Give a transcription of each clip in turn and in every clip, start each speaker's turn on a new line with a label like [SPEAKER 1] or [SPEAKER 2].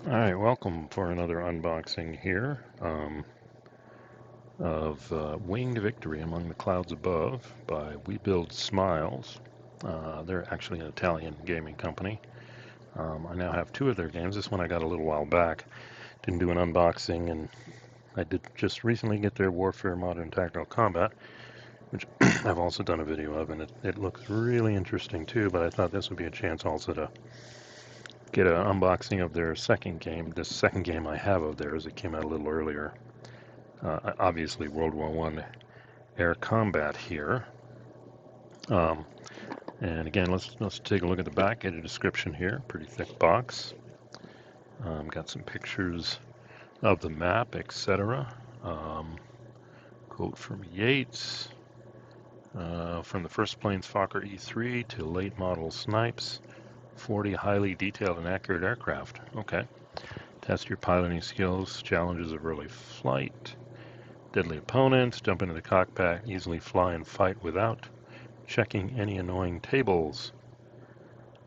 [SPEAKER 1] Alright, welcome for another unboxing here of Winged Victory Among the Clouds Above by We Build Smiles. They're actually an Italian gaming company. I now have two of their games. This one I got a little while back. Didn't do an unboxing, and I did just recently get their Warfare Modern Tactical Combat, which I've also done a video of, and it looks really interesting too, but I thought this would be a chance also to get an unboxing of their second game. This second game I have of theirs, it came out a little earlier. Obviously World War I air combat here. Um, and again, let's take a look at the back, get a description here. Pretty thick box. Got some pictures of the map, etc. Quote from Yates. From the first plane's Fokker E-3 to late model snipes, 40 highly detailed and accurate aircraft. Okay. Test your piloting skills, challenges of early flight, deadly opponents, jump into the cockpit, easily fly and fight without checking any annoying tables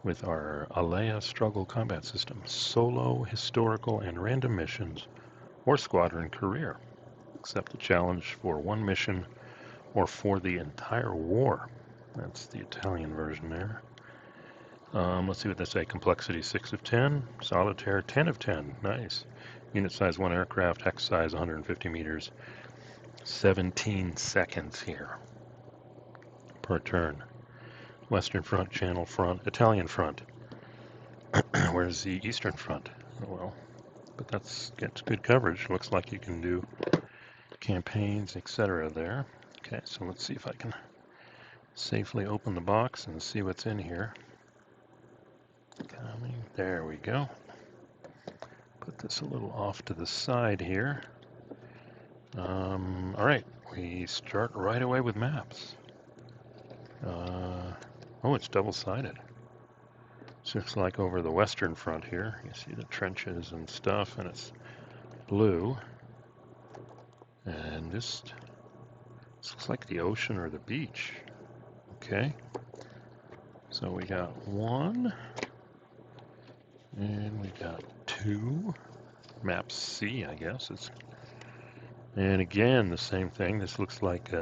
[SPEAKER 1] with our Alea struggle combat system. Solo, historical, and random missions, or squadron career. Accept the challenge for one mission or for the entire war. That's the Italian version there. Let's see what they say. Complexity 6 of 10. Solitaire 10 of 10. Nice. Unit size 1 aircraft. Hex size 150 meters. 17 seconds here per turn. Western Front, Channel Front, Italian Front. Where's the Eastern Front? Oh well, but gets good coverage. Looks like you can do campaigns, etc. there. Okay, so let's see if I can safely open the box and see what's in here. Coming. There we go. Put this a little off to the side here. All right, we start right away with maps. Oh, it's double-sided. So it's like over the Western Front here. You see the trenches and stuff, and it's blue. And this looks like the ocean or the beach. Okay. So we got one, and we got two. Map C, I guess. And again, the same thing. This looks like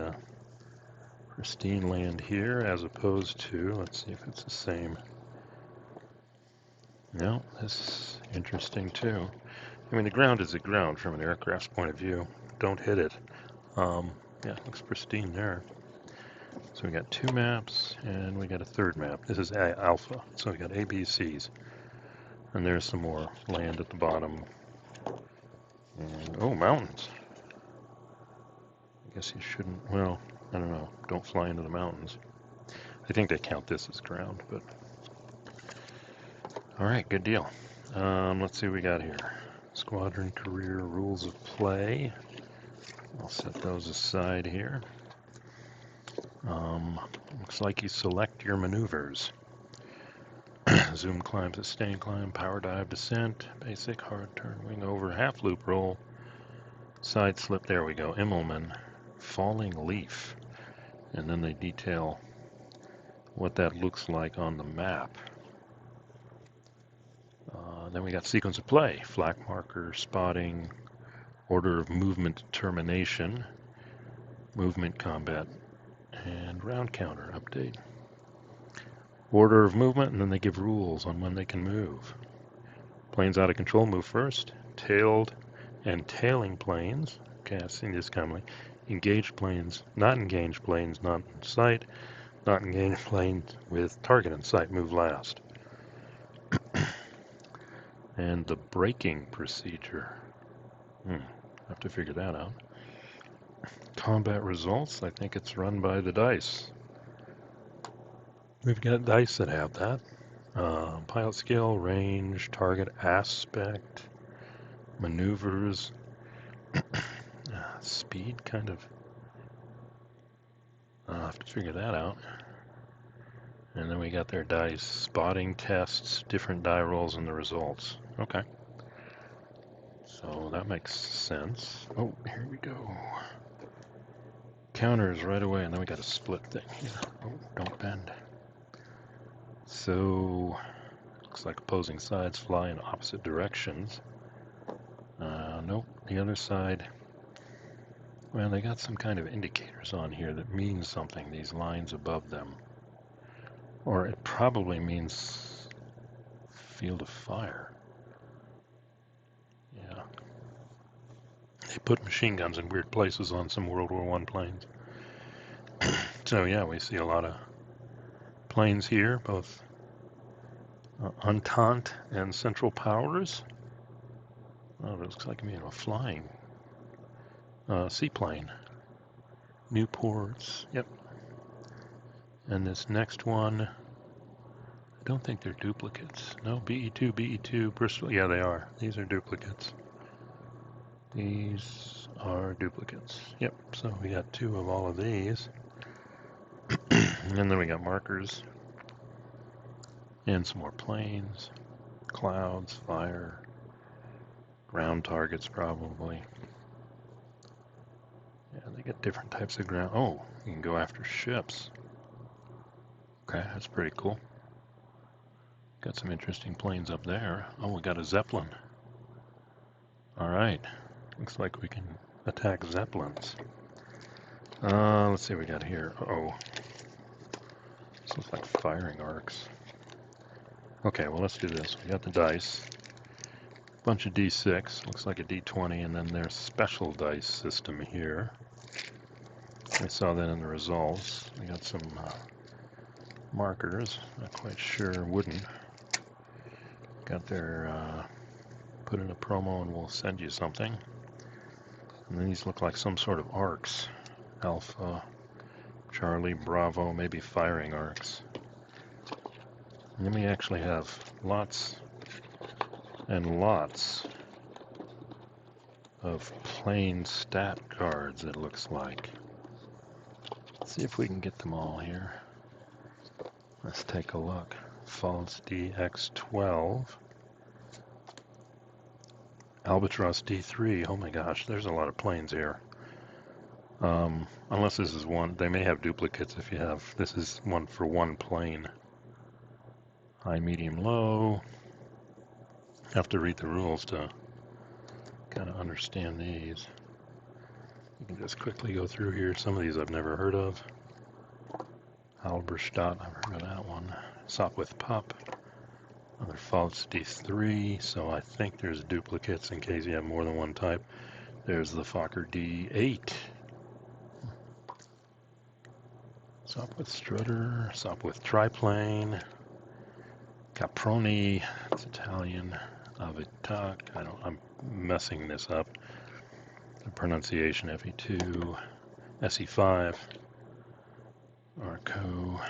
[SPEAKER 1] pristine land here as opposed to, let's see if it's the same. No, this is interesting too. I mean, the ground is the ground from an aircraft's point of view. Don't hit it. Yeah, it looks pristine there. So we got two maps and we got a third map. This is alpha. So we got A, B, C's. And there's some more land at the bottom. And, oh, mountains. I guess you shouldn't, well, I don't know. Don't fly into the mountains. I think they count this as ground, but. All right, good deal. Let's see what we got here. Squadron career rules of play. I'll set those aside here. Looks like you select your maneuvers. Zoom climb, sustain climb, power dive, descent, basic, hard turn, wing over, half loop roll, side slip, there we go, Immelman, falling leaf. And then they detail what that looks like on the map. Then we got sequence of play, flak marker, spotting, order of movement determination, movement combat, and round counter update. Order of movement, and then they give rules on when they can move. Planes out of control move first. Tailed and tailing planes. Okay, I've seen this commonly. Engaged planes, not engaged planes, not in sight. Not engaged planes with target in sight move last. And the braking procedure. Have to figure that out. Combat results, I think it's run by the dice. We've got dice that have that. Pilot skill, range, target aspect, maneuvers, speed, kind of. I'll have to figure that out. And then we got their dice, spotting tests, different die rolls, and the results. Okay. So that makes sense. Oh, here we go. Counters right away, and then we got a split thing here. Oh, don't bend. So, Looks like opposing sides fly in opposite directions. Nope, the other side. Well, they got some kind of indicators on here that mean something, these lines above them. Or it probably means field of fire. Yeah. They put machine guns in weird places on some World War I planes. So yeah, we see a lot of planes here, both Entente and Central Powers. Oh, it looks like a flying seaplane. Newports, yep. And this next one, I don't think they're duplicates. No, BE2, Bristol, yeah they are. These are duplicates. These are duplicates. Yep, so we got 2 of all of these. And then we got markers. And some more planes. Clouds, fire. Ground targets probably. Yeah, they get different types of ground. Oh, you can go after ships. Okay, that's pretty cool. Got some interesting planes up there. Oh, we got a Zeppelin. Alright. Looks like we can attack Zeppelins. Let's see what we got here. Uh-oh. This looks like firing arcs. Okay, well let's do this. We got the dice. Bunch of D6. Looks like a D20, and then their special dice system here. I saw that in the results. We got some markers. Not quite sure. Wooden. Got their... put in a promo and we'll send you something. And then these look like some sort of arcs. Alpha, Charlie, Bravo, maybe firing arcs. And then we actually have lots and lots of plain stat cards, it looks like. Let's see if we can get them all here. Let's take a look. False DX12. Albatross D3. Oh my gosh, there's a lot of planes here. Unless this is one, they may have duplicates if you have, this is one for one plane. High, medium, low. Have to read the rules to kind of understand these. You can just quickly go through here. Some of these I've never heard of. Halberstadt, I've heard of that one. Sopwith Pup. Another False D3, so I think there's duplicates in case you have more than one type. There's the Fokker D8. Sopwith Strutter, Sopwith Triplane, Caproni, it's Italian, Avitac, I'm messing this up. The pronunciation, FE2, SE5, Arco,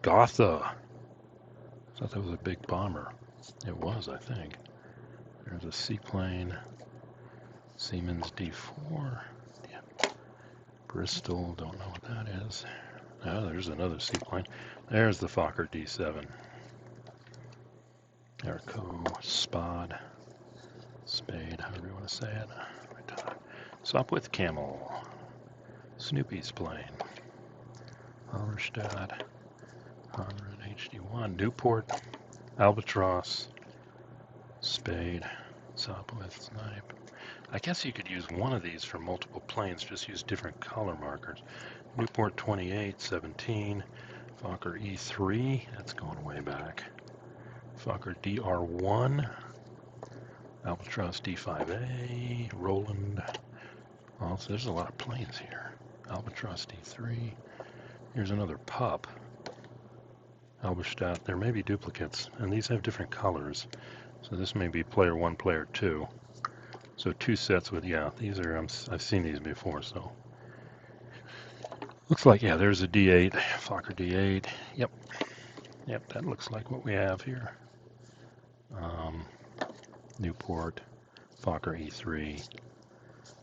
[SPEAKER 1] Gotha. I thought that was a big bomber. It was, I think. There's a seaplane, Siemens D4. Yeah. Bristol, don't know what that is. Oh, there's another seaplane. There's the Fokker D7. Arco, Spod, Spade, however you want to say it. Sopwith Camel, Snoopy's plane, Halberstadt, Harvard HD1, Newport, Albatross, Spade, Sopwith, Snipe. I guess you could use one of these for multiple planes, just use different color markers. Newport 28, 17, Fokker E3, that's going way back. Fokker DR1, Albatross D5A, Roland. Also, there's a lot of planes here. Albatross D3. Here's another pup. Halberstadt. There may be duplicates, and these have different colors. So this may be player 1, player 2. So 2 sets with, yeah, these are, I've seen these before, so. Looks like, yeah, there's a D8, Fokker D8. Yep, that looks like what we have here. Newport, Fokker E3.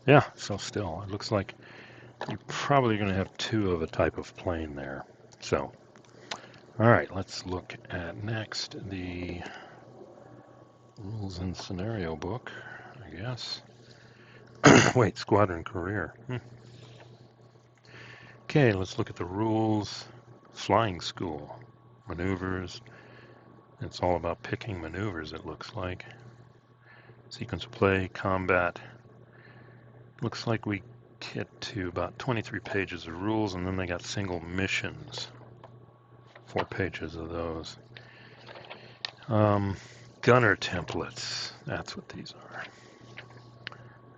[SPEAKER 1] Yeah, so still, it looks like you're probably going to have 2 of a type of plane there. So, all right, let's look at next the rules and scenario book, I guess. Wait, Squadron Career. Okay, let's look at the rules. Flying School, maneuvers, It's all about picking maneuvers, it looks like. Sequence of play, combat. Looks like we get to about 23 pages of rules, and then they got single missions. 4 pages of those. Gunner templates. That's what these are.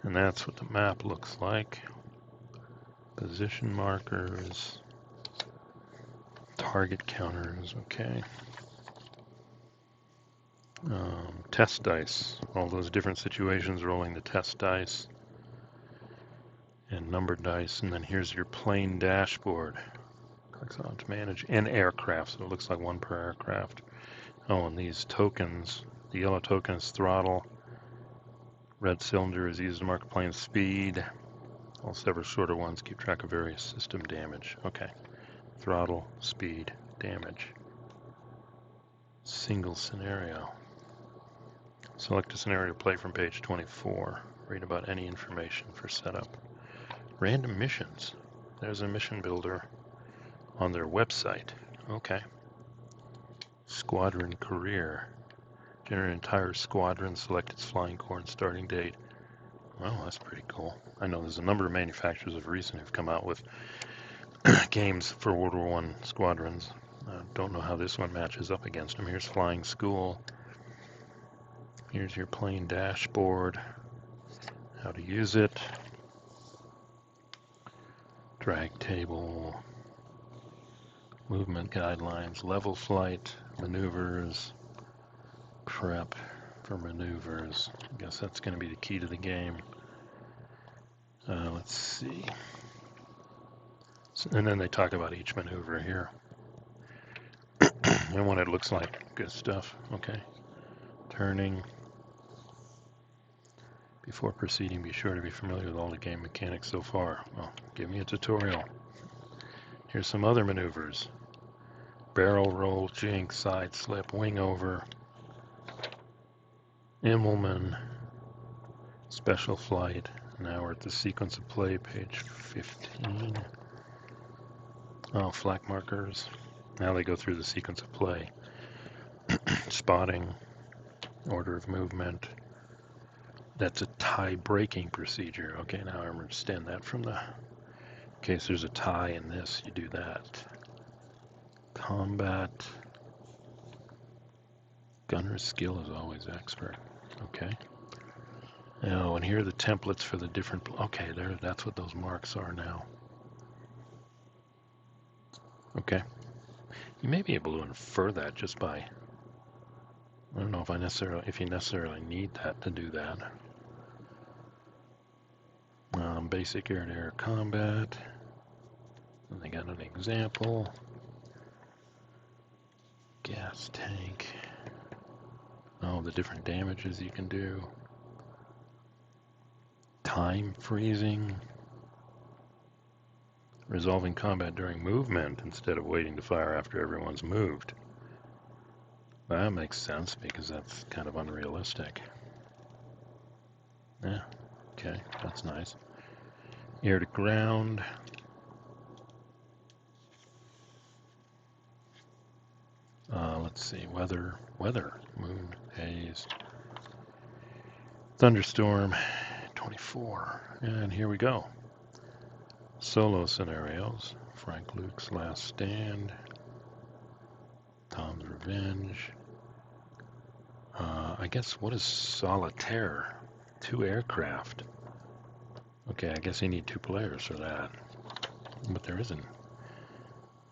[SPEAKER 1] And that's what the map looks like. Position markers. Target counters. Okay. Test dice. All those different situations rolling the test dice. And numbered dice. And then here's your plane dashboard. Clicks on to manage. And aircraft. So it looks like one per aircraft. Oh, and these tokens. The yellow token is throttle. Red cylinder is used to mark plane speed. All several shorter ones keep track of various system damage. Okay. Throttle, speed, damage. Single scenario. Select a scenario to play from page 24. Read about any information for setup. Random missions. There's a mission builder on their website. Okay. Squadron career. Generate an entire squadron, select its flying corps and starting date. Well, that's pretty cool. I know there's a number of manufacturers of recent who've come out with games for World War I squadrons. Don't know how this one matches up against them. Here's Flying School. Here's your plane dashboard. How to use it. Drag table. Movement guidelines. Level flight. Maneuvers. Prep for maneuvers. I guess that's going to be the key to the game. Let's see. So, and then they talk about each maneuver here. And what it looks like. Good stuff. Okay. Turning. Before proceeding, be sure to be familiar with all the game mechanics so far. Well, give me a tutorial. Here's some other maneuvers. Barrel roll, jink, side slip, wing over. Immelman. Special flight. Now we're at the sequence of play, page 15. Oh, flak markers. Now they go through the sequence of play. Spotting. Order of movement. That's a tie breaking procedure. Okay, now I understand that from the... In case there's a tie in this, you do that. Combat. Gunner's skill is always expert. Okay. Oh, and here are the templates for the different... Okay, that's what those marks are now. Okay. You may be able to infer that just by... I don't know if you necessarily need that to do that. Basic air-to-air combat. And they got an example. Gas tank. Oh, the different damages you can do. Time freezing. Resolving combat during movement instead of waiting to fire after everyone's moved. That makes sense because that's kind of unrealistic. Yeah, okay, that's nice. Air to ground. Let's see, weather, moon, haze, thunderstorm, 24. And here we go. Solo scenarios. Frank Luke's Last Stand. Tom's Revenge. I guess, what is Solitaire? 2 aircraft. Okay, I guess you need 2 players for that. But there isn't.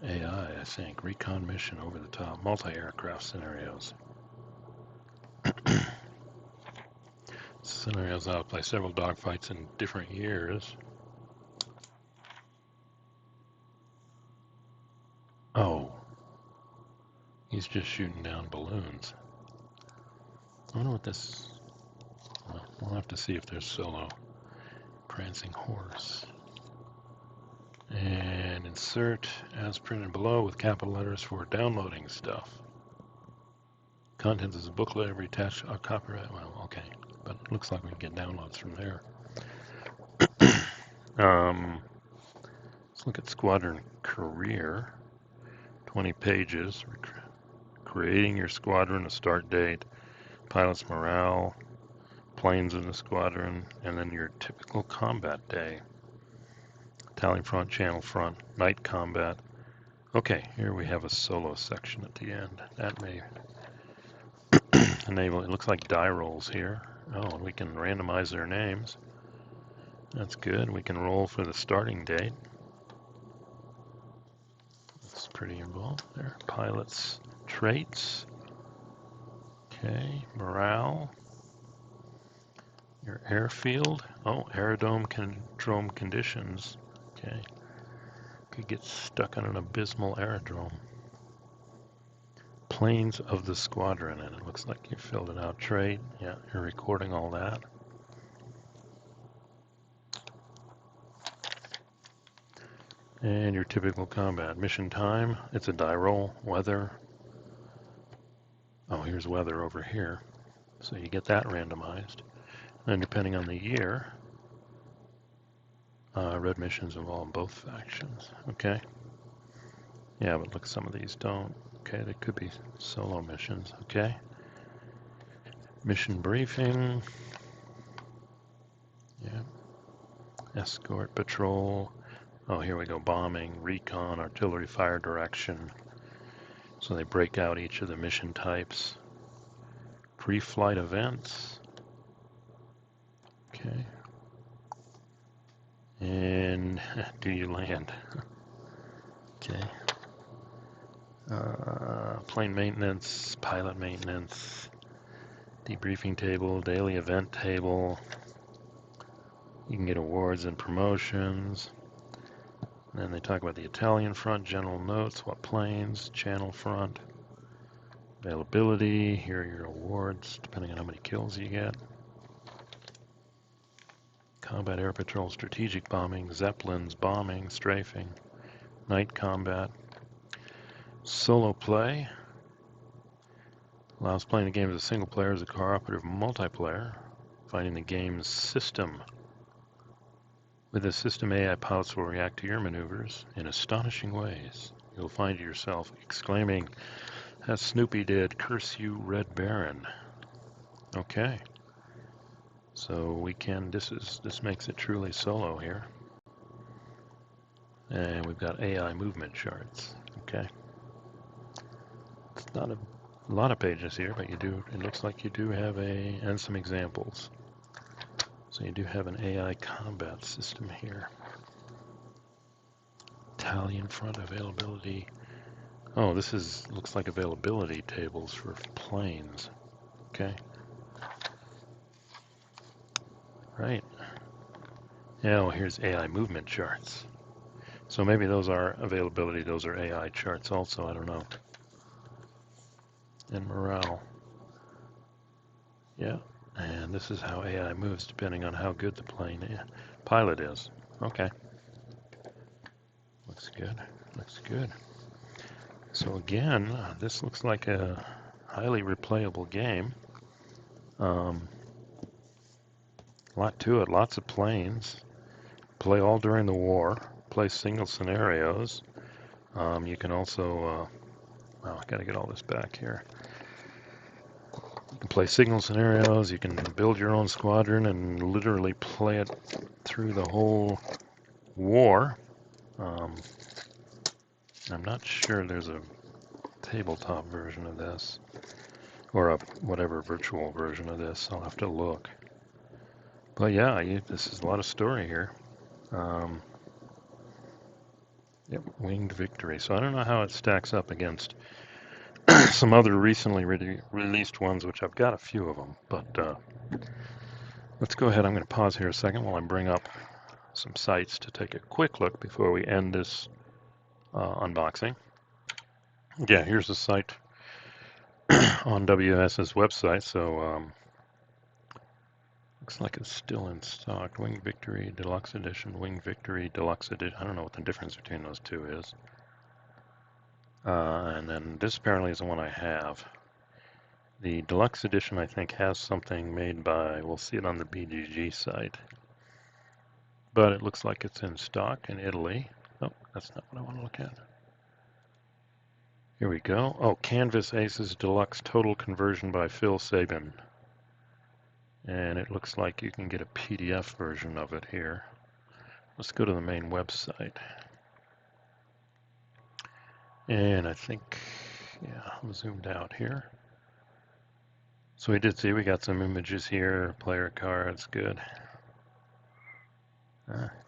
[SPEAKER 1] AI, I think. Recon mission over the top. Multi-aircraft scenarios. Scenarios outplay several dogfights in different years. Oh. He's just shooting down balloons. I wonder what this... Well, we'll have to see if there's solo. Prancing horse. And insert as printed below with capital letters for downloading stuff. Contents is a booklet, every attached copyright. Well, okay, but it looks like we can get downloads from there. Let's look at Squadron Career. 20 pages. creating your squadron, a start date, pilot's morale, planes in the squadron, and then your typical combat day. Tally front, channel front, night combat. Okay, here we have a solo section at the end. That may enable, it looks like die rolls here. Oh, and we can randomize their names. That's good. We can roll for the starting date. That's pretty involved there. Pilot's traits. Okay, morale. Your airfield. Oh, aerodrome conditions. Okay. Could get stuck on an abysmal aerodrome. Planes of the squadron, and it looks like you filled it out. Trait. Yeah, you're recording all that. And your typical combat. Mission time, it's a die roll. Weather. Oh, here's weather over here. So you get that randomized. And depending on the year, red missions involve both factions. Okay. Yeah, but look, some of these don't. Okay, they could be solo missions. Okay. Mission briefing. Yeah. Escort patrol. Oh, here we go. Bombing, recon, artillery fire direction. So they break out each of the mission types. Pre-flight events. Okay. And do you land? Okay. Plane maintenance, pilot maintenance, debriefing table, daily event table. You can get awards and promotions. And then they talk about the Italian front, general notes, what planes, channel front, availability. Here are your awards, depending on how many kills you get. Combat air patrol, strategic bombing, zeppelins, bombing, strafing, night combat. Solo play. Allows playing the game as a single player, as a cooperative multiplayer. Finding the game's system. With the system, AI pilots will react to your maneuvers in astonishing ways. You'll find yourself exclaiming, as Snoopy did, "Curse you, Red Baron." Okay. So we can, this makes it truly solo here. And we've got AI movement charts. Okay. It's not a lot of pages here, but you do, it looks like you do have and some examples. So you do have an AI combat system here. Italian front availability. Oh, this looks like availability tables for planes. Okay. Right. Yeah, well, here's AI movement charts. So maybe those are availability, those are AI charts also, I don't know. And morale. Yeah. And this is how AI moves depending on how good the pilot is. Okay. Looks good. Looks good. So again, this looks like a highly replayable game. Lot to it. Lots of planes. Play all during the war. Play single scenarios. You can also... I got to get all this back here. You can play single scenarios, you can build your own squadron and literally play it through the whole war. I'm not sure there's a tabletop version of this, or a whatever virtual version of this. I'll have to look. But yeah, this is a lot of story here. Yep, Winged Victory. So I don't know how it stacks up against some other recently released ones, which I've got a few of them, but let's go ahead. I'm going to pause here a second while I bring up some sites to take a quick look before we end this unboxing. Yeah, here's the site on WBS's website, so looks like it's still in stock. Winged Victory Deluxe Edition, Winged Victory Deluxe Edition. I don't know what the difference between those two is. And then this apparently is the one I have. The deluxe edition, I think, has something made by, we'll see it on the BGG site. But it looks like it's in stock in Italy. Oh, that's not what I want to look at. Here we go. Oh, Canvas Aces Deluxe Total Conversion by Phil Sabin. And it looks like you can get a PDF version of it here. Let's go to the main website. And I think, yeah, I'm zoomed out here. So we did see we got some images here, player cards, good.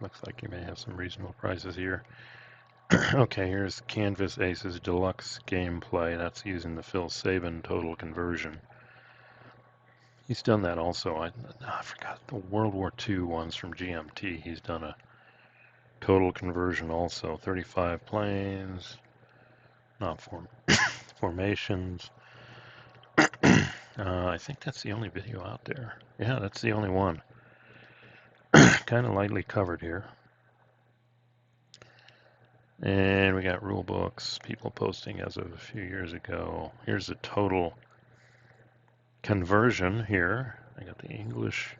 [SPEAKER 1] Looks like you may have some reasonable prices here. Okay, here's Canvas Aces Deluxe Gameplay. That's using the Phil Sabin Total Conversion. He's done that also. I forgot the World War II ones from GMT. He's done a total conversion also. 35 planes, not formations. I think that's the only video out there. Yeah, that's the only one. Kind of lightly covered here. And we got rule books, people posting as of a few years ago. Here's the total conversion here. I got the English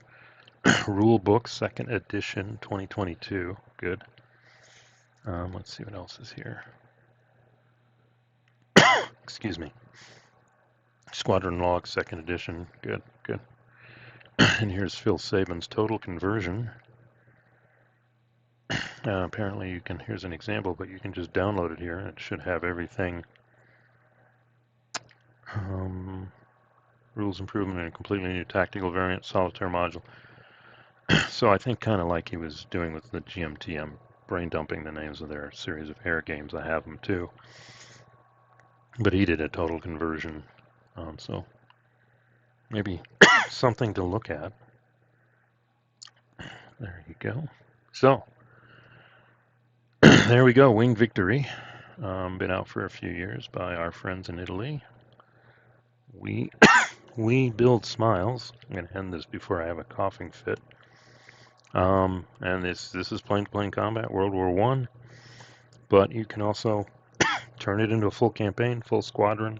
[SPEAKER 1] rule book, second edition, 2022. Good. Let's see what else is here. Excuse me. Squadron log, second edition. Good, good. And here's Phil Sabin's total conversion. Apparently you can, here's an example, but you can just download it here and it should have everything. Rules improvement and a completely new tactical variant, solitaire module. So I think kind of like he was doing with the GMT, I'm brain dumping the names of their series of air games. I have them too. But he did a total conversion. So maybe something to look at. There you go. So there we go, Winged Victory. Been out for a few years by our friends in Italy. We build smiles. I'm going to end this before I have a coughing fit. And this is plane-to-plane combat, World War I. But you can also turn it into a full campaign, full squadron.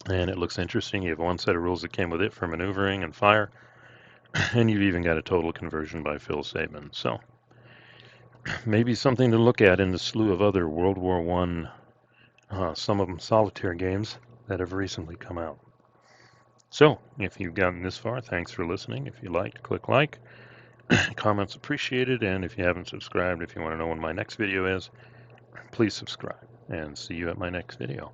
[SPEAKER 1] And it looks interesting. You have one set of rules that came with it for maneuvering and fire. And you've even got a total conversion by Phil Sabin. So maybe something to look at in the slew of other World War I, some of them solitaire games that have recently come out. So if you've gotten this far, thanks for listening. If you liked, click like. Comments appreciated. And if you haven't subscribed, if you want to know when my next video is, please subscribe. And see you at my next video.